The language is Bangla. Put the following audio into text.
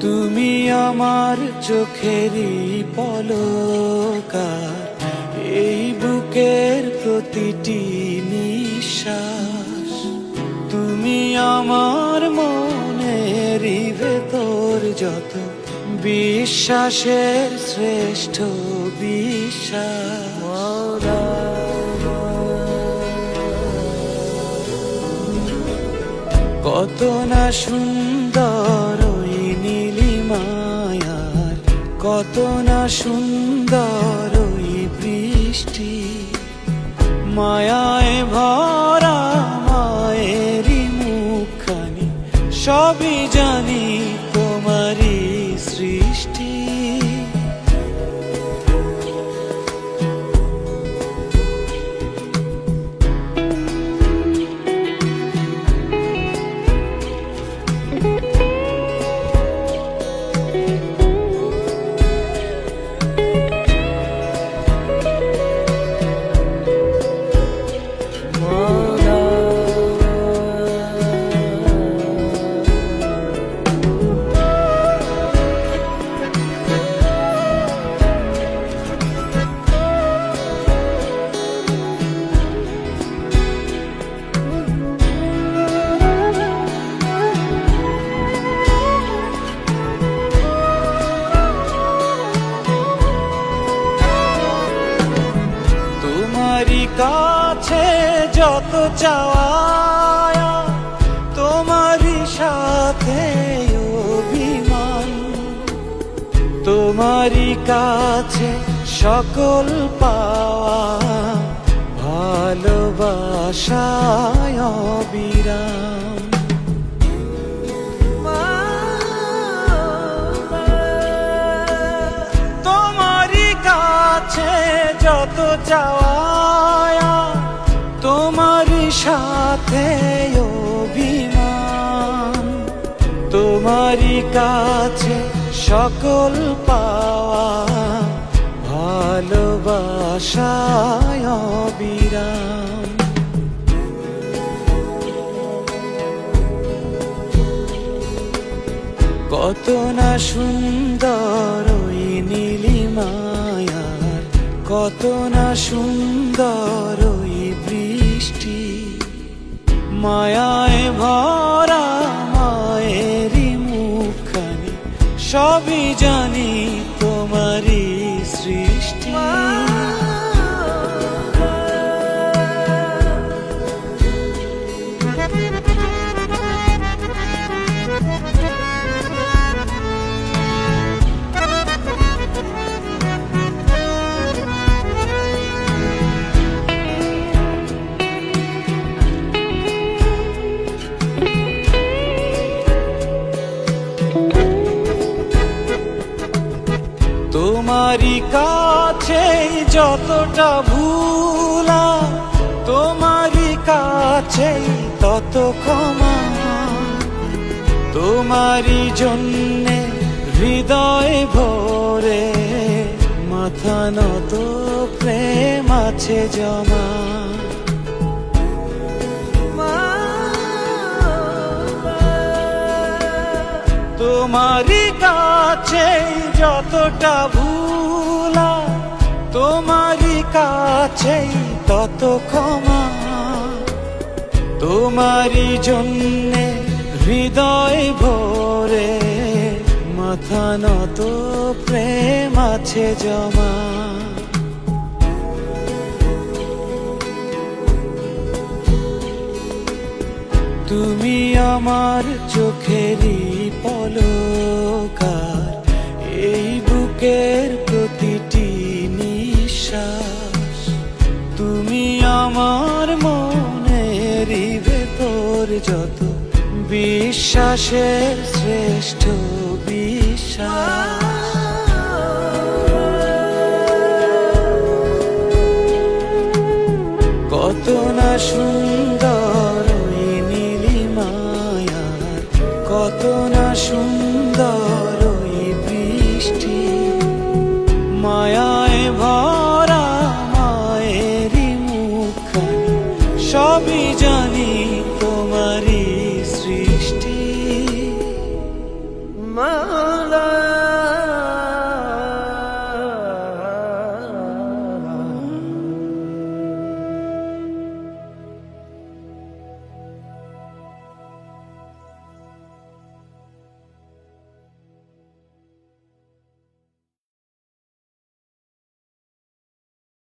তুমি আমার চোখেরই পলকার, এই বুকের প্রতিটি নিঃশ্বাস। তুমি আমার মনেরই ভেতর যত বিশ্বাসের শ্রেষ্ঠ বিশ্বাস। কত না সুন্দর ওই নীলিমায়ার, কত না সুন্দর ওই বৃষ্টি। মায়ায় ভরা মায়েরই মুখখানি, সবই জানি তোমারই সৃষ্টি। তোমারই কাছে যত চাওয়া, তোমারই সাথে অভিমান। তোমারই কাছে সকল পাওয়া, ভালোবাসায় অবিরাম। তোমারই কাছে যত চাওয়া, তোমারই সাথে অভিমান। তোমারই কাছে সকল পাওয়া, ভালোবাসায় অবিরাম। কত না সুন্দর ওই নীলিমায়ার, কত না সুন্দর ওই বৃষ্টি। মায়ায় ভরা মায়েরই মুখখানি, সবই জানি তোমারই সৃষ্টি। তোমারই কাছে যতটা ভুলা, তোমারই কাছে তত ক্ষমা। তোমারই জন্যে হৃদয় ভরে মাথা নত, প্রেম আছে জমা। তোমারই কাছে যতটা ভুলা, তোমারই কাছে তত ক্ষমা। তোমারই জন্যে হৃদয় ভরে মাথা নত, প্রেম আছে জমা। তুমি আমার চোখেরই পলকার, এই বুকের প্রতিটি নিঃশ্বাস। তুমি আমার মনেরই ভেতর যত বিশ্বাসের শ্রেষ্ঠ বিশ্বাস। কত না সুন্দর ওই নীলিমায়ার, কত না সুন্দর ওই বৃষ্টি। মায়ায় ভরা মায়েরই মুখখানি, সবই জানি তোমারই সৃষ্টি। মা